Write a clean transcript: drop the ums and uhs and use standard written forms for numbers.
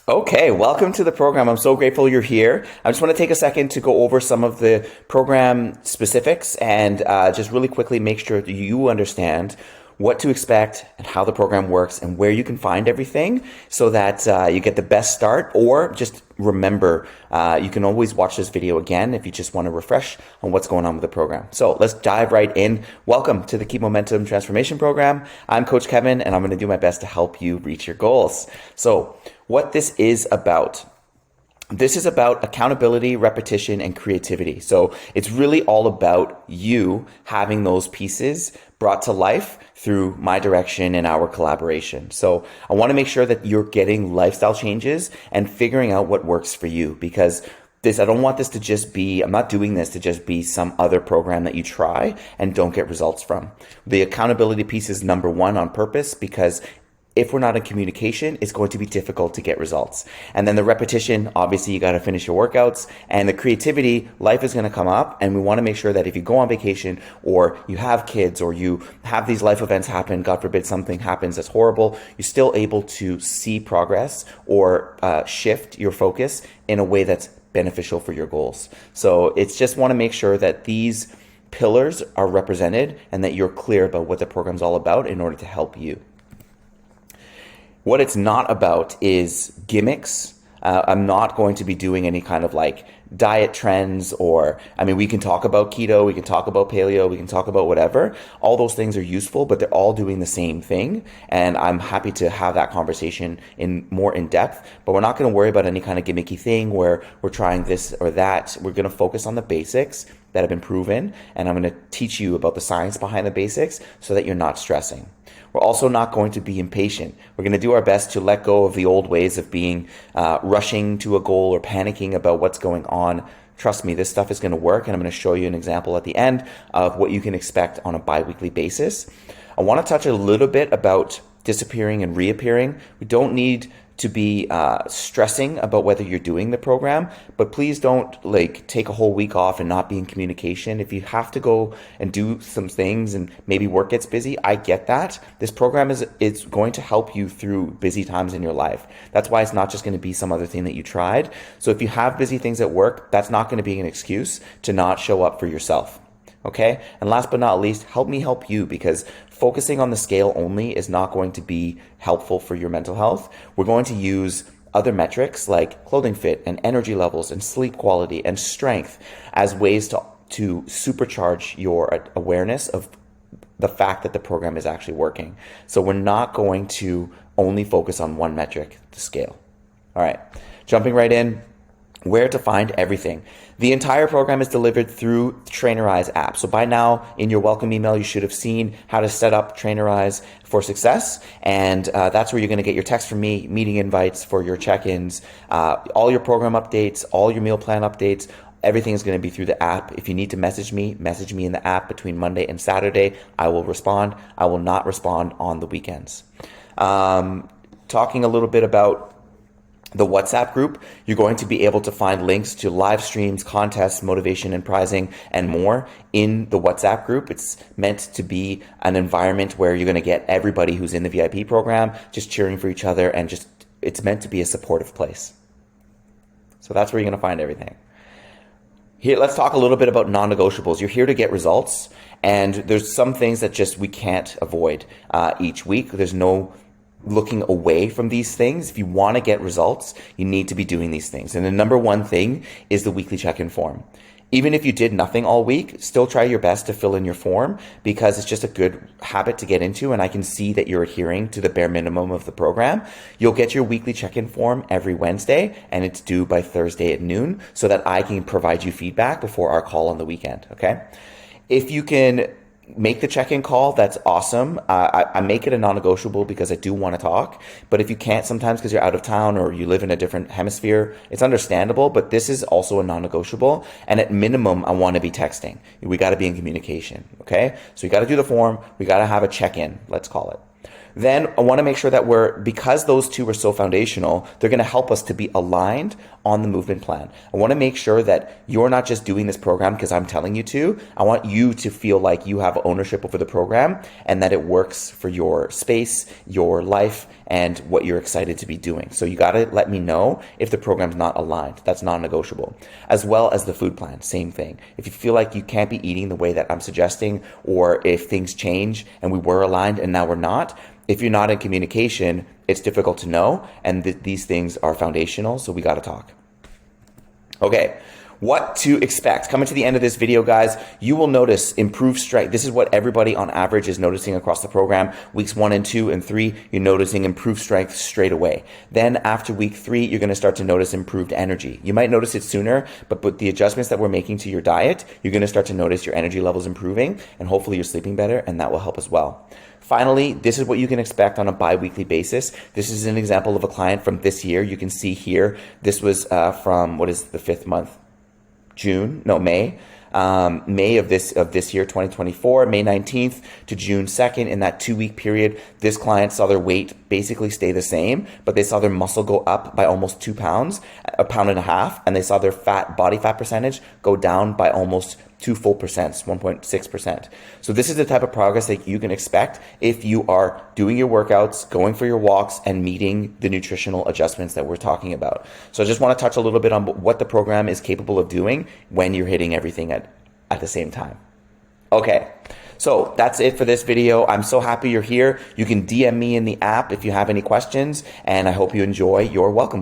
Okay, welcome to the program. I'm so grateful you're here. I just want to take a second to go over some of the program specifics and just really quickly make sure that you understand what to expect and how the program works and where you can find everything so that you get the best start. Or just remember, you can always watch this video again if you just want to refresh on what's going on with the program. So let's dive right in. Welcome to the Keep Momentum Transformation Program. I'm Coach Kevin, and I'm going to do my best to help you reach your goals. So what this is about accountability, repetition, and creativity. So it's really all about you having those pieces brought to life through my direction and our collaboration. So I want to make sure that you're getting lifestyle changes and figuring out what works for you, because I don't want this to just be, I'm not doing this to just be some other program that you try and don't get results from. The accountability piece is number one on purpose, because if we're not in communication, it's going to be difficult to get results. And then the repetition, obviously you got to finish your workouts. And the creativity, life is going to come up, and we want to make sure that if you go on vacation or you have kids or you have these life events happen, God forbid something happens that's horrible, you're still able to see progress or shift your focus in a way that's beneficial for your goals. So it's just want to make sure that these pillars are represented and that you're clear about what the program's all about in order to help you. What it's not about is gimmicks. I'm not going to be doing any kind of like diet trends we can talk about keto, we can talk about paleo, we can talk about whatever. All those things are useful, but they're all doing the same thing. And I'm happy to have that conversation more in depth, but we're not going to worry about any kind of gimmicky thing where we're trying this or that. We're going to focus on the basics that have been proven, and I'm going to teach you about the science behind the basics so that you're not stressing. We're also not going to be impatient. We're going to do our best to let go of the old ways of being rushing to a goal or panicking about what's going on. Trust me, this stuff is going to work, and I'm going to show you an example at the end of what you can expect on a bi-weekly basis. I want to touch a little bit about disappearing and reappearing. We don't need to be stressing about whether you're doing the program, but please don't take a whole week off and not be in communication. If you have to go and do some things and maybe work gets busy, I get that. This program is going to help you through busy times in your life. That's why it's not just going to be some other thing that you tried. So if you have busy things at work, that's not going to be an excuse to not show up for yourself. Okay? And last but not least, help me help you, because focusing on the scale only is not going to be helpful for your mental health. We're going to use other metrics like clothing fit and energy levels and sleep quality and strength as ways to supercharge your awareness of the fact that the program is actually working. So we're not going to only focus on one metric, the scale. All right, jumping right in. Where to find everything. The entire program is delivered through Trainerize app. So by now, in your welcome email, you should have seen how to set up Trainerize for success. And that's where you're going to get your text from me, meeting invites for your check-ins, all your program updates, all your meal plan updates. Everything is going to be through the app. If you need to message me in the app between Monday and Saturday. I will respond. I will not respond on the weekends. Talking a little bit about the WhatsApp group, you're going to be able to find links to live streams, contests, motivation and prizing, and more in the WhatsApp group. It's meant to be an environment where you're going to get everybody who's in the VIP program just cheering for each other, and it's meant to be a supportive place. So that's where you're going to find everything. Here, let's talk a little bit about non-negotiables. You're here to get results, and there's some things that we can't avoid each week. There's no looking away from these things. If you want to get results, you need to be doing these things. And the number one thing is the weekly check-in form. Even if you did nothing all week, still try your best to fill in your form, because it's just a good habit to get into, and I can see that you're adhering to the bare minimum of the program. You'll get your weekly check-in form every Wednesday, and it's due by Thursday at noon so that I can provide you feedback before our call on the weekend, okay? If you can make the check-in call, that's awesome. I make it a non-negotiable because I do want to talk. But if you can't sometimes because you're out of town or you live in a different hemisphere, it's understandable. But this is also a non-negotiable. And at minimum, I want to be texting. We got to be in communication. Okay? So you got to do the form. We got to have a check-in, let's call it. Then I want to make sure that because those two are so foundational, they're going to help us to be aligned on the movement plan. I want to make sure that you're not just doing this program because I'm telling you to. I want you to feel like you have ownership over the program and that it works for your space, your life, and what you're excited to be doing. So you got to let me know if the program's not aligned. That's non-negotiable. As well as the food plan, same thing. If you feel like you can't be eating the way that I'm suggesting, or if things change and we were aligned and now we're not, if you're not in communication, it's difficult to know, and these things are foundational, so we got to talk. Okay, what to expect. Coming to the end of this video, guys, you will notice improved strength. This is what everybody on average is noticing across the program. Weeks 1 and 2 and 3, you're noticing improved strength straight away. Then after week 3, you're going to start to notice improved energy. You might notice it sooner, but with the adjustments that we're making to your diet, you're going to start to notice your energy levels improving, and hopefully you're sleeping better, and that will help as well. Finally, this is what you can expect on a bi-weekly basis. This is an example of a client from this year. You can see here, this was from, what is the 5th month? May. May of this year, 2024, May 19th to June 2nd. In that 2-week period, this client saw their weight basically stay the same, but they saw their muscle go up by almost 2 pounds, 1.5 pounds, and they saw their body fat percentage go down by almost 2 full percents, 1.6%. So this is the type of progress that you can expect if you are doing your workouts, going for your walks, and meeting the nutritional adjustments that we're talking about. So I just want to touch a little bit on what the program is capable of doing when you're hitting everything at the same time. Okay, so that's it for this video. I'm so happy you're here. You can DM me in the app if you have any questions, and I hope you enjoy your welcome week.